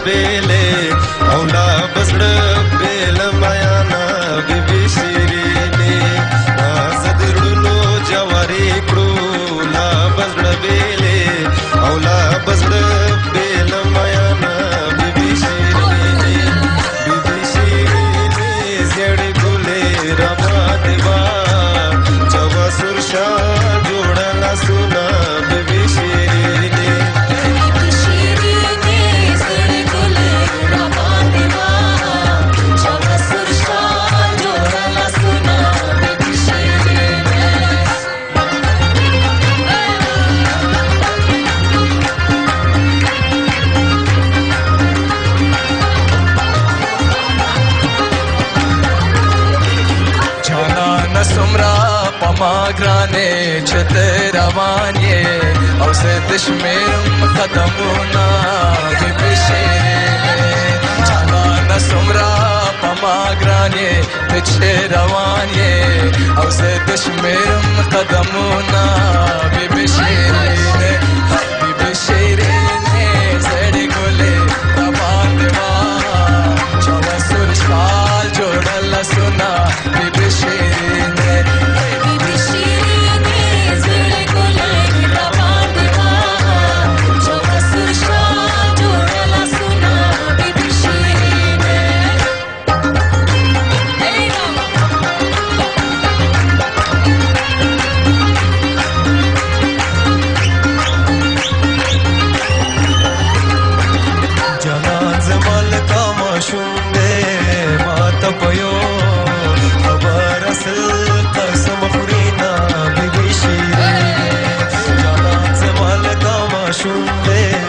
بیلې او لا بزړه بیل میانا بیبي شیرینې زه د زړونو جواري کړو لا بزړه بیلې او لا بزړه بیل میانا بیبي شیرینې زیړې ګلې رما دیوا چوا سرشا جوړه لاسونه بیبي شیرینې ما ګرانې چې ته روان یې او زه د شمېرم قدمونه بیبي شیرینې جانانه څومره په ما ګرانې ته چې روان یې او زه د شمېرم قدمونه بیبي شیرینې بیبي شیرینې زړې ګلې راباندې وا چوا سور شال جوړه لاسونه بیبي شیرینې شونډې